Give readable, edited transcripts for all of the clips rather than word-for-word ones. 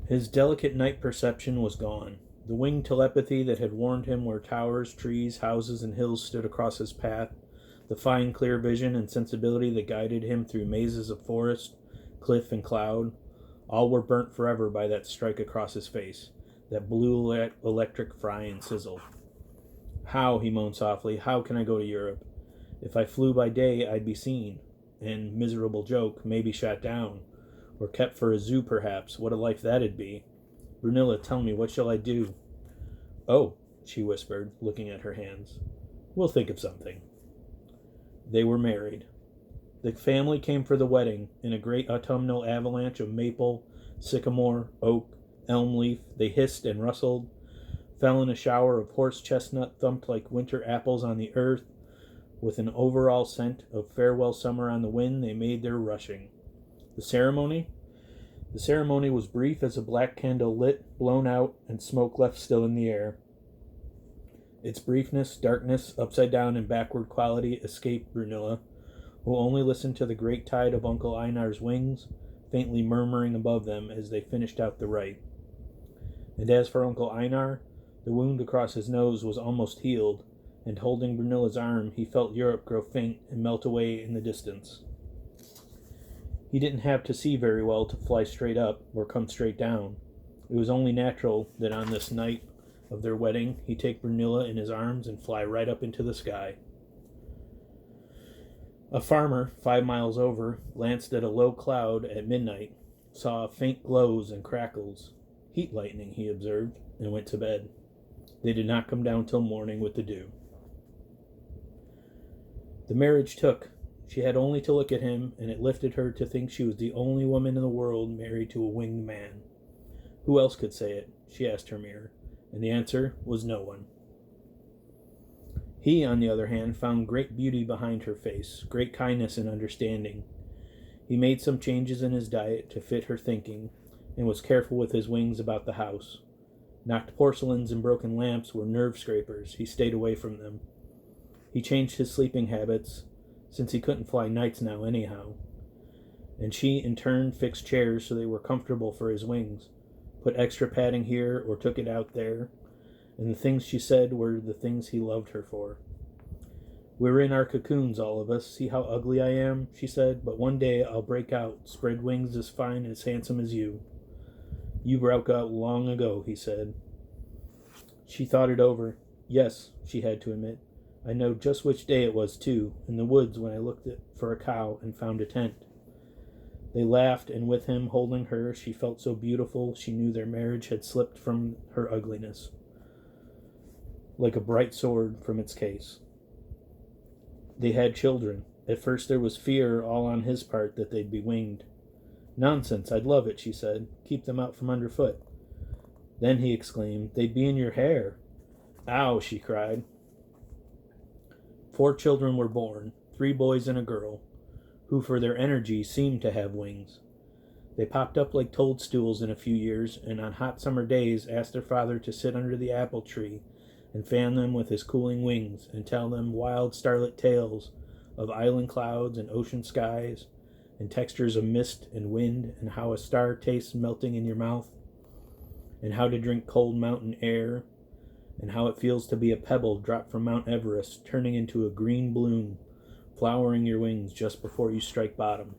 His delicate night perception was gone. The winged telepathy that had warned him where towers, trees, houses, and hills stood across his path, the fine, clear vision and sensibility that guided him through mazes of forest, cliff, and cloud, all were burnt forever by that strike across his face, that blue electric fry and sizzle. How, he moaned softly, how can I go to Europe? If I flew by day, I'd be seen, and, miserable joke, maybe shot down, or kept for a zoo, perhaps. What a life that'd be. Brunilla, tell me, what shall I do? Oh, she whispered, looking at her hands. We'll think of something. They were married. The family came for the wedding. In a great autumnal avalanche of maple, sycamore, oak, elm leaf, they hissed and rustled, fell in a shower of horse chestnut, thumped like winter apples on the earth. With an overall scent of farewell summer on the wind, they made their rushing. The ceremony? The ceremony was brief as a black candle lit, blown out, and smoke left still in the air. Its briefness, darkness, upside-down and backward quality escaped Brunilla, who only listened to the great tide of Uncle Einar's wings, faintly murmuring above them as they finished out the rite. And as for Uncle Einar, the wound across his nose was almost healed, and holding Brunilla's arm, he felt Europe grow faint and melt away in the distance. He didn't have to see very well to fly straight up or come straight down. It was only natural that on this night of their wedding he take Brunilla in his arms and fly right up into the sky. A farmer, 5 miles over, glanced at a low cloud at midnight, saw faint glows and crackles. Heat lightning, he observed, and went to bed. They did not come down till morning with the dew. The marriage took. She had only to look at him, and it lifted her to think she was the only woman in the world married to a winged man. Who else could say it? She asked her mirror, and the answer was no one. He, on the other hand, found great beauty behind her face, great kindness and understanding. He made some changes in his diet to fit her thinking, and was careful with his wings about the house. Knocked porcelains and broken lamps were nerve-scrapers. He stayed away from them. He changed his sleeping habits, since he couldn't fly nights now anyhow. And she, in turn, fixed chairs so they were comfortable for his wings, put extra padding here or took it out there, and the things she said were the things he loved her for. We're in our cocoons, all of us. See how ugly I am, she said, but one day I'll break out, spread wings as fine and as handsome as you. You broke out long ago, he said. She thought it over. Yes, she had to admit. I know just which day it was, too, in the woods when I looked for a cow and found a tent. They laughed, and with him holding her, she felt so beautiful she knew their marriage had slipped from her ugliness, like a bright sword from its case. They had children. At first there was fear all on his part that they'd be winged. Nonsense, I'd love it, she said. Keep them out from underfoot. Then he exclaimed, they'd be in your hair. Ow, she cried. 4 children were born, 3 boys and a girl, who for their energy seemed to have wings. They popped up like toadstools in a few years, and on hot summer days asked their father to sit under the apple tree and fan them with his cooling wings and tell them wild starlit tales of island clouds and ocean skies and textures of mist and wind and how a star tastes melting in your mouth and how to drink cold mountain air and how it feels to be a pebble dropped from Mount Everest turning into a green bloom, flowering your wings just before you strike bottom.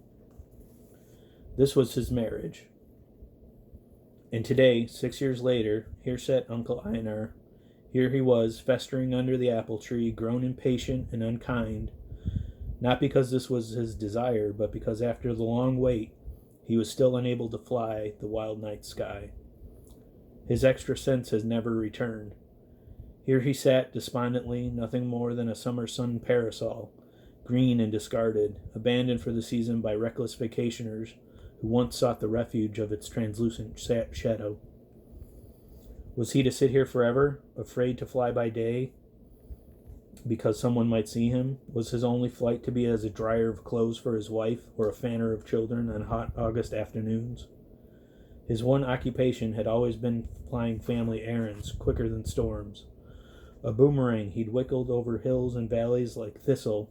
This was his marriage. And today, 6 years later, here sat Uncle Einar. Here he was, festering under the apple tree, grown impatient and unkind, not because this was his desire, but because after the long wait, he was still unable to fly the wild night sky. His extra sense has never returned. Here he sat despondently, nothing more than a summer sun parasol, green and discarded, abandoned for the season by reckless vacationers who once sought the refuge of its translucent shadow. Was he to sit here forever, afraid to fly by day because someone might see him? Was his only flight to be as a dryer of clothes for his wife or a fanner of children on hot August afternoons? His one occupation had always been flying family errands, quicker than storms. A boomerang he'd wickled over hills and valleys like thistle.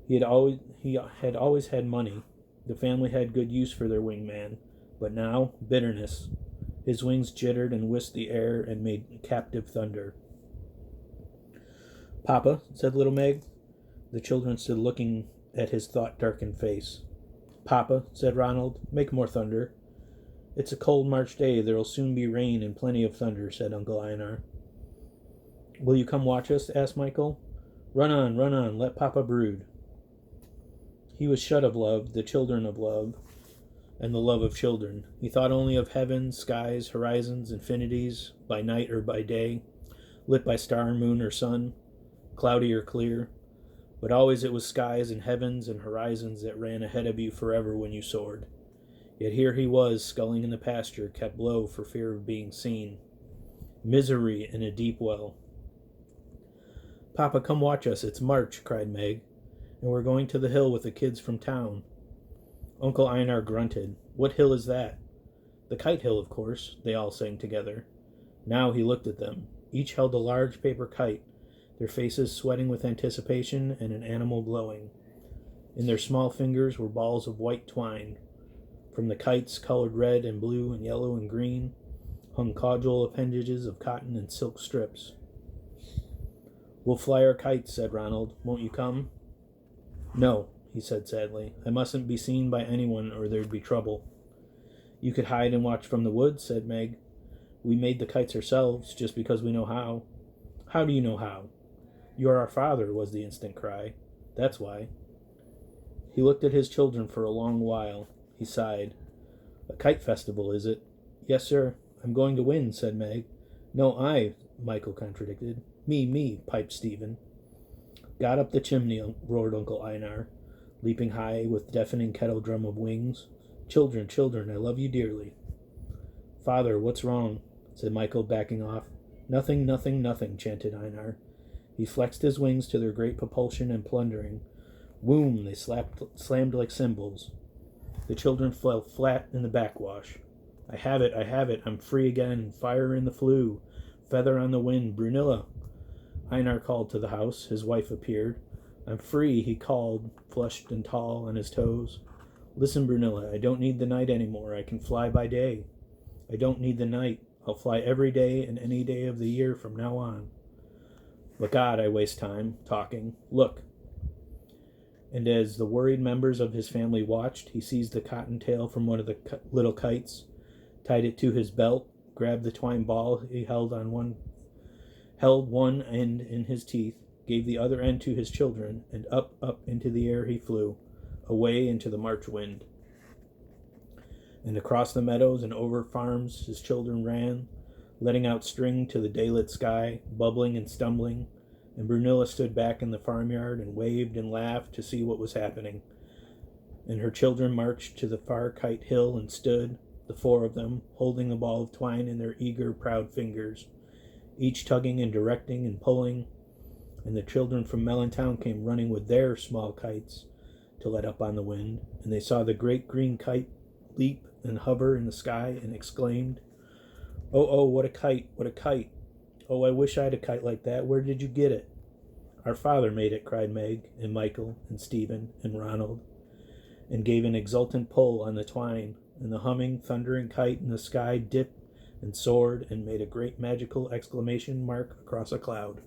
He had always had money. The family had good use for their wingman, But now, bitterness. His wings jittered and whisked the air and made captive thunder. Papa, said little Meg. The children stood looking at his thought-darkened face. Papa, said Ronald, make more thunder. It's a cold March day. There'll soon be rain and plenty of thunder, said Uncle Einar. Will you come watch us? Asked Michael. Run on, let Papa brood. He was shut of love, the children of love, and the love of children. He thought only of heaven, skies, horizons, infinities, by night or by day, lit by star, moon, or sun, cloudy or clear. But always it was skies and heavens and horizons that ran ahead of you forever when you soared. Yet here he was, sculling in the pasture, kept low for fear of being seen. Misery in a deep well. Papa, come watch us. It's March, cried Meg, and we're going to the hill with the kids from town. Uncle Einar grunted. What hill is that? The kite hill, of course, they all sang together. Now he looked at them. Each held a large paper kite, their faces sweating with anticipation and an animal glowing. In their small fingers were balls of white twine. From the kites, colored red and blue and yellow and green, hung caudal appendages of cotton and silk strips. We'll fly our kites, said Ronald. Won't you come? No, he said sadly. I mustn't be seen by anyone or there'd be trouble. You could hide and watch from the woods, said Meg. We made the kites ourselves, just because we know how. How do you know how? You're our father, was the instant cry. That's why. He looked at his children for a long while. He sighed. A kite festival, is it? Yes, sir. I'm going to win, said Meg. No, Michael contradicted. Me, piped Stephen. Got up the chimney, roared Uncle Einar, leaping high with deafening kettle drum of wings. Children, I love you dearly. Father, what's wrong? Said Michael, backing off. Nothing, chanted Einar. He flexed his wings to their great propulsion and plundering. Whoom, they slammed like cymbals. The children fell flat in the backwash. I have it, I'm free again. Fire in the flue. Feather on the wind, Brunilla. Einar called to the house. His wife appeared. I'm free, he called, flushed and tall on his toes. Listen, Brunilla, I don't need the night anymore. I can fly by day. I don't need the night. I'll fly every day and any day of the year from now on. But God, I waste time talking. Look. And as the worried members of his family watched, he seized the cottontail from one of the little kites, tied it to his belt, grabbed the twine ball he held one end in his teeth, gave the other end to his children, and up into the air he flew, away into the March wind. And across the meadows and over farms his children ran, letting out string to the daylit sky, bubbling and stumbling, and Brunilla stood back in the farmyard and waved and laughed to see what was happening. And her children marched to the far kite hill and stood, the four of them, holding the ball of twine in their eager, proud fingers, each tugging and directing and pulling, and the children from Melontown came running with their small kites to let up on the wind, and they saw the great green kite leap and hover in the sky and exclaimed, Oh, what a kite, what a kite. Oh, I wish I had a kite like that. Where did you get it? Our father made it, cried Meg, and Michael, and Stephen, and Ronald, and gave an exultant pull on the twine, and the humming, thundering kite in the sky dipped and soared and made a great magical exclamation mark across a cloud.